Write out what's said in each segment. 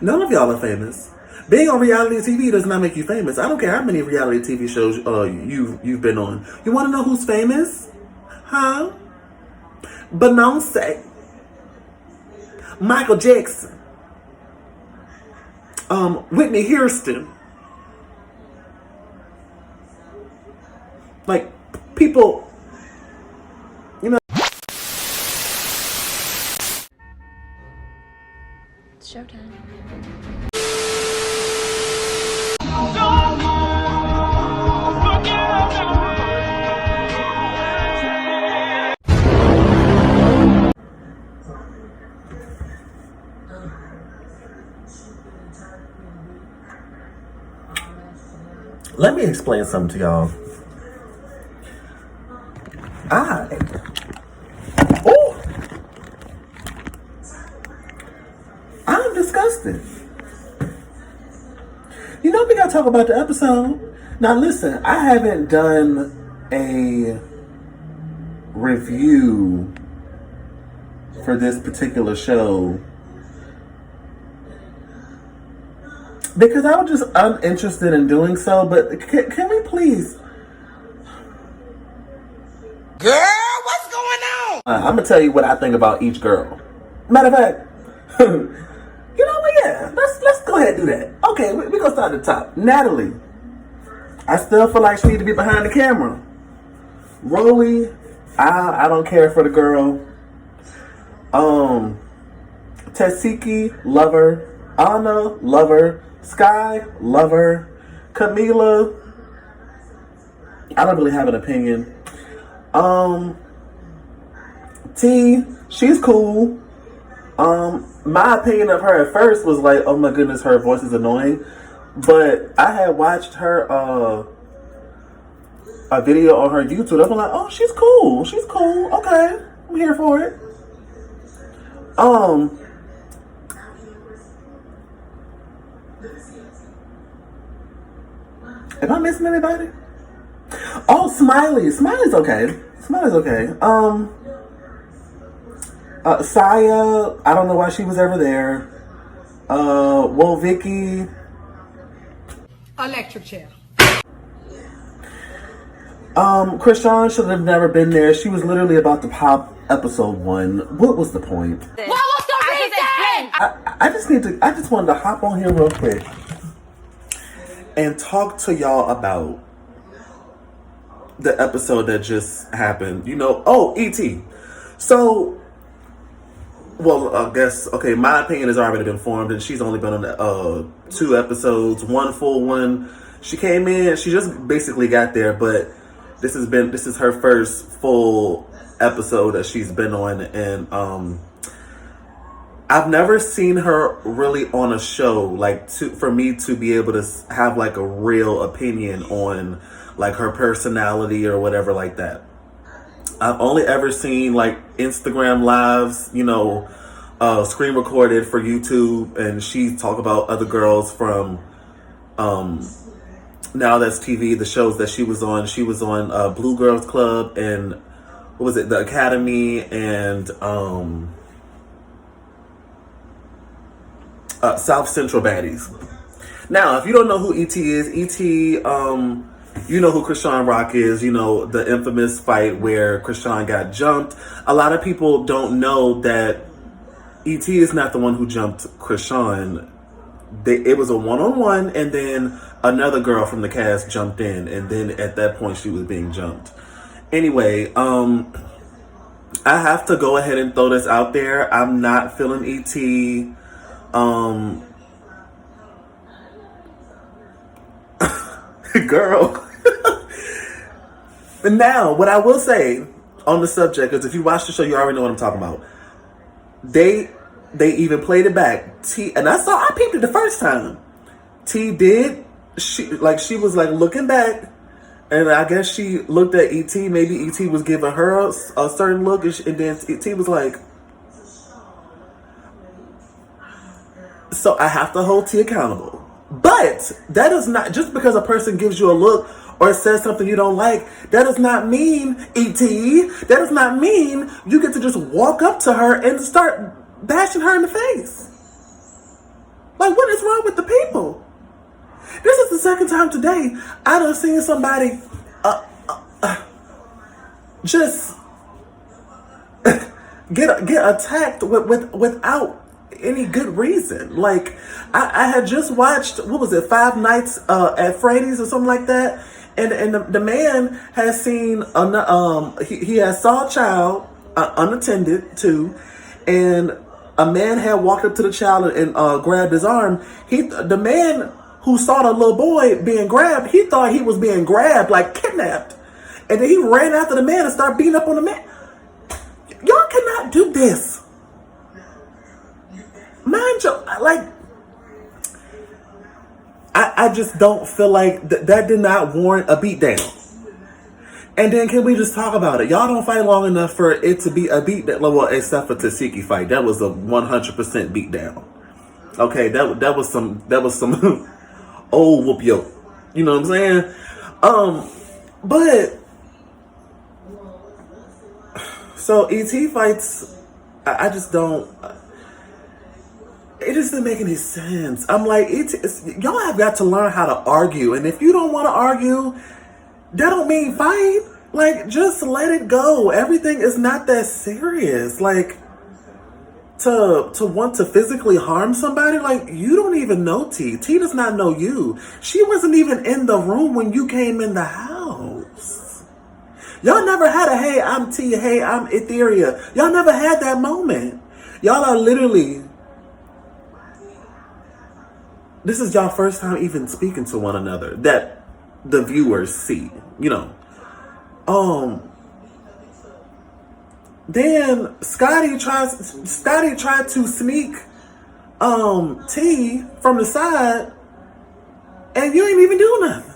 None of y'all are famous. Being on reality TV does not make you famous. I don't care how many reality TV shows you've been on. You want to know who's famous? Huh? Beyonce, Michael Jackson, Whitney Houston. Like, people, you know. It's showtime. Let me explain something to y'all. I'm disgusted. You know, we gotta talk about the episode. Now listen, I haven't done a review for this particular show because I was just uninterested in doing so, but can we please? Girl, what's going on? I'm gonna tell you what I think about each girl. Matter of fact, you know what? Yeah, let's go ahead and do that. Okay, we gonna start at the top. Natalie, I still feel like she need to be behind the camera. Rolly, I don't care for the girl. Tessiki, lover. Anna, lover. Sky, lover. Camila, I don't really have an opinion. T, she's cool. My opinion of her at first was like, oh my goodness, her voice is annoying. But I had watched her a video on her YouTube. I'm like, oh, she's cool. She's cool. Okay, I'm here for it. Am I missing anybody? Oh, Smiley. Smiley's okay. Smiley's okay. Saya, I don't know why she was ever there. Well, Vicky. Electric chair. Krishan should have never been there. She was literally about to pop episode 1. What was the point? What was the reason? I just wanted to hop on here real quick and talk to y'all about the episode that just happened. You know, E.T. So, well, I guess, okay, my opinion has already been formed, and she's only been on 2 episodes, 1 full one. She came in, she just basically got there, but this is her first full episode that she's been on, and I've never seen her really on a show, like, for me to be able to have, like, a real opinion on, like, her personality or whatever like that. I've only ever seen, like, Instagram lives, you know, screen recorded for YouTube, and she talk about other girls from Now That's TV, the shows that she was on. She was on Blue Girls Club and, what was it, The Academy, and South Central Baddies. Now, if you don't know who E.T. is, E.T., you know who Krishan Rock is, you know, the infamous fight where Krishan got jumped. A lot of people don't know that E.T. is not the one who jumped Krishan. It was a one-on-one, and then another girl from the cast jumped in, and then at that point she was being jumped. Anyway, I have to go ahead and throw this out there. I'm not feeling E.T. Girl. Now, what I will say on the subject is, if you watch the show, you already know what I'm talking about. They even played it back. I peeped it the first time. She was like looking back, and I guess she looked at E.T. Maybe E.T. was giving her a certain look, and then E.T. was like, so I have to hold T accountable. But that is not, just because a person gives you a look or says something you don't like, that does not mean, E.T., that does not mean you get to just walk up to her and start bashing her in the face. Like, wrong with the people? This is the second time today I done seen somebody just get attacked without any good reason. Like, I had just watched, what was it, Five Nights at Freddy's or something like that, and the man has seen he has saw a child unattended too, and a man had walked up to the child and grabbed his arm. The man who saw the little boy being grabbed, he thought he was being grabbed, like kidnapped, and then he ran after the man and started beating up on the man. Y'all cannot do this. Mind you, like, I just don't feel like that did not warrant a beatdown. And then can we just talk about it? Y'all don't fight long enough for it to be a beatdown. Well, except for Tasiki fight, that was a 100% beatdown. Okay, that was some old whoop yo. You know what I'm saying? But so ET fights, I just don't. It just didn't make any sense. I'm like, y'all have got to learn how to argue, and if you don't want to argue, that don't mean fight. Like, just let it go. Everything is not that serious. Like, to want to physically harm somebody, like, you don't even know T. T does not know you. She wasn't even in the room when you came in the house. Y'all never had a, hey, I'm T, hey, I'm Etheria. Y'all never had that moment. Y'all are literally, this is y'all first time even speaking to one another that the viewers see, you know. Then Scotty tried to sneak T from the side, and you ain't even do nothing.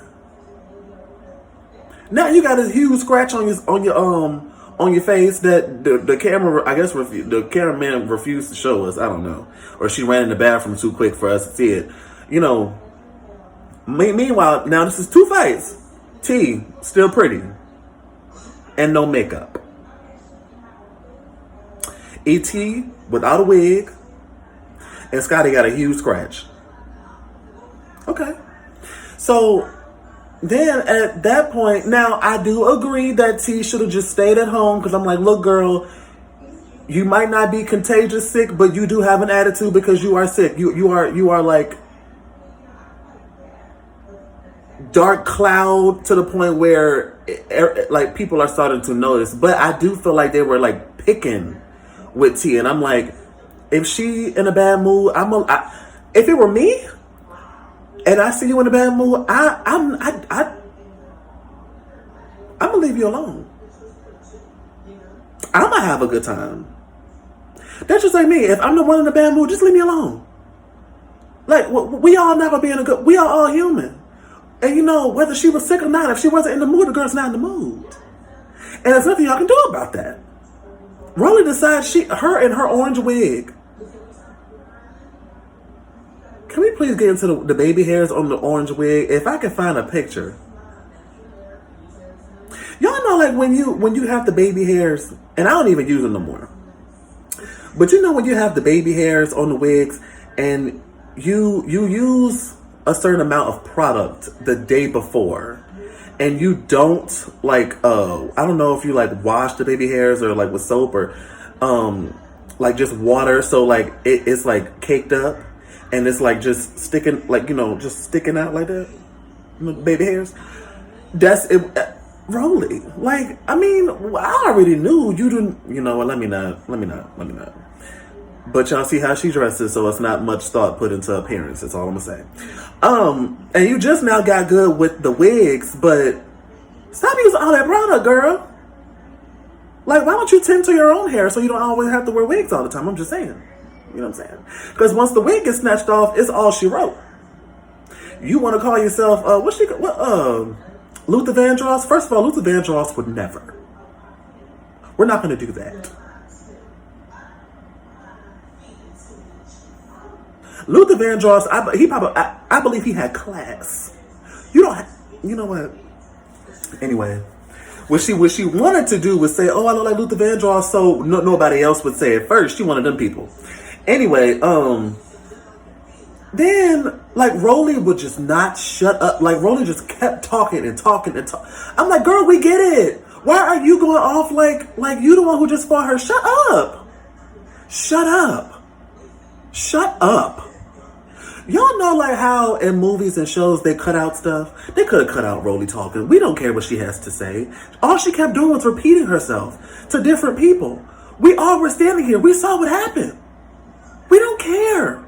Now you got a huge scratch on your face that the camera, I guess, the cameraman refused to show us. I don't know, or she ran in the bathroom too quick for us to see it. You know. Meanwhile, now this is 2 fights. T still pretty and no makeup. ET without a wig, and Scotty got a huge scratch. Okay, so then at that point, now I do agree that T should have just stayed at home, because I'm like, look, girl, you might not be contagious sick, but you do have an attitude because you are sick. You are like dark cloud to the point where like people are starting to notice. But I do feel like they were like picking with T, and I'm like, if she in a bad mood, if it were me and I see you in a bad mood, I'm gonna leave you alone. I'm gonna have a good time. That's just like me. If I'm the one in a bad mood, just leave me alone. Like, we all never be in a good. We are all human. And you know, whether she was sick or not, if she wasn't in the mood, the girl's not in the mood. And there's nothing y'all can do about that. Rolly decides her and her orange wig. Can we please get into the baby hairs on the orange wig? If I can find a picture. Y'all know, like, when you have the baby hairs, and I don't even use them no more. But you know, when you have the baby hairs on the wigs and you use a certain amount of product the day before, and you don't like I don't know if you like wash the baby hairs or like with soap or like just water, so like it's like caked up and it's like just sticking, like, you know, just sticking out like that, baby hairs. That's it. Rolly, like, I mean, I already knew you didn't, you know what, let me not. But y'all see how she dresses, so it's not much thought put into appearance. That's all I'm gonna say. And you just now got good with the wigs, but stop using all that product, girl. Like, why don't you tend to your own hair so you don't always have to wear wigs all the time? I'm just saying. You know what I'm saying? Because once the wig gets snatched off, it's all she wrote. You want to call yourself, Luther Vandross? First of all, Luther Vandross would never. We're not going to do that. Luther Vandross, I believe he had class. You know what? Anyway, what she wanted to do was say, oh, I look like Luther Vandross, so nobody else would say it first. She wanted them people. Anyway, Then, like, Rolly would just not shut up. Like, Rolly just kept talking and talking and talking. I'm like, girl, we get it. Why are you going off like you the one who just fought her? Shut up. Shut up. Shut up. Y'all know, like, how in movies and shows they cut out stuff? They could have cut out Rolly talking. We don't care what she has to say. All she kept doing was repeating herself to different people. We all were standing here. We saw what happened. We don't care.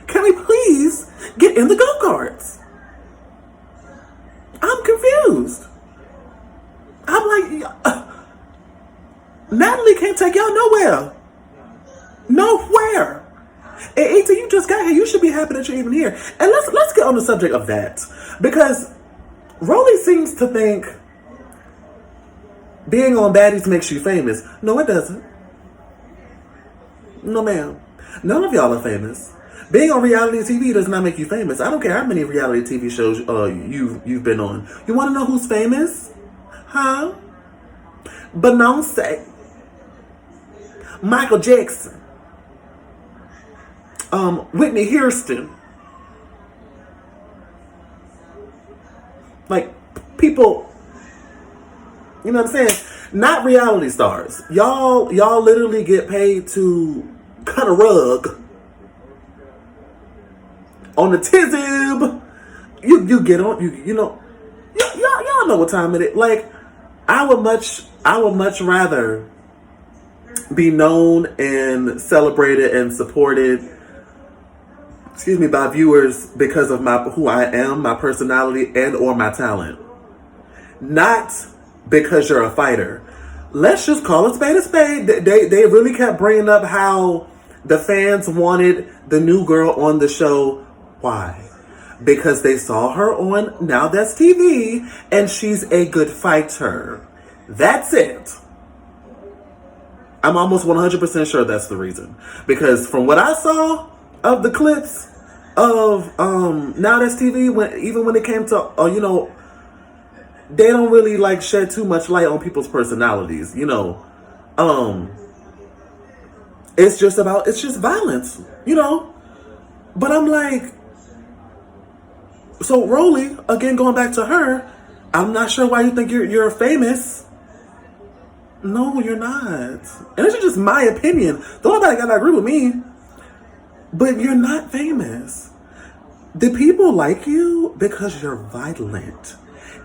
Can we please get in the go-karts? I'm confused. I'm like, Natalie can't take y'all nowhere. Nowhere. And E.T., you just got here. You should be happy that you're even here. And let's get on the subject of that. Because Rolly seems to think being on Baddies makes you famous. No, it doesn't. No, ma'am. None of y'all are famous. Being on reality TV does not make you famous. I don't care how many reality TV shows you've been on. You want to know who's famous? Huh? Beyonce. Michael Jackson. Whitney Houston. Like, people, you know what I'm saying? Not reality stars. Y'all literally get paid to cut a rug on the tizib. You get on, you know, y'all know what time it is. Like, I would much rather be known and celebrated and supported, by viewers because of who I am, my personality, and or my talent. Not because you're a fighter. Let's just call a spade a spade. They really kept bringing up how the fans wanted the new girl on the show. Why? Because they saw her on Now That's TV, and she's a good fighter. That's it. I'm almost 100% sure that's the reason. Because from what I saw of the clips of Now That's TV, even when it came to, you know, they don't really like shed too much light on people's personalities, you know. It's just violence, you know. But I'm like, so Rolly, again, going back to her, I'm not sure why you think you're famous. No, you're not. And it's just my opinion. Don't nobody gotta agree with me. But you're not famous. The people like you because you're violent.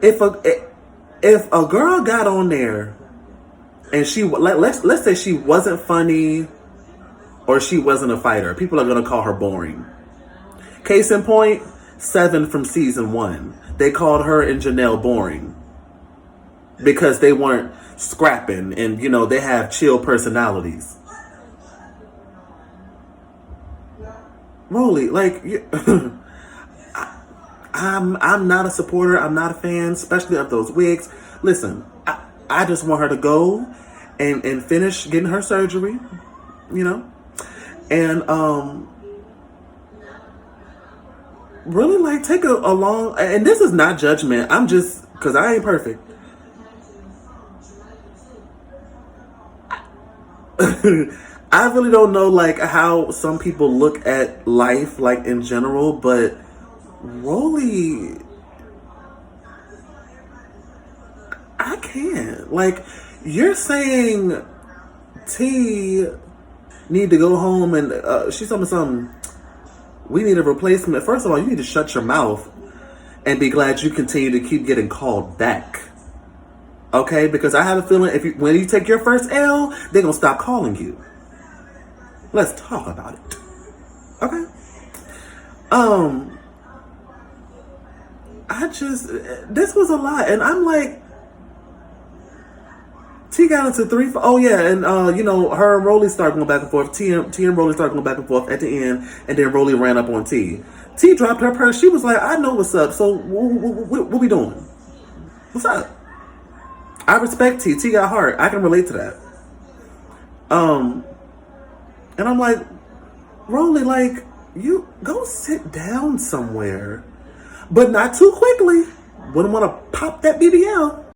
If a girl got on there and let's say she wasn't funny or she wasn't a fighter, people are gonna call her boring. Case in point, 7 from season 1. They called her and Janelle boring because they weren't scrapping and, you know, they have chill personalities. Rolly, like, I'm not a supporter. I'm not a fan, especially of those wigs. Listen, I just want her to go and finish getting her surgery, you know, and really, like, take a long. And this is not judgment. I'm just, because I ain't perfect. I really don't know, like, how some people look at life, like, in general, but Rolly, I can't. Like, you're saying T need to go home and she's telling me something. We need a replacement. First of all, you need to shut your mouth and be glad you continue to keep getting called back. Okay? Because I have a feeling when you take your first L, they're going to stop calling you. Let's talk about it. Okay? This was a lot. And I'm like, T got into 3. Oh yeah, and you know, her and Rolly started going back and forth. T and Rolly started going back and forth at the end, and then Rolly ran up on T. T dropped her purse. She was like, "I know what's up. So what we doing? What's up?" I respect T. T got heart. I can relate to that. And I'm like, Rolly, like, you go sit down somewhere, but not too quickly. Wouldn't want to pop that BBL.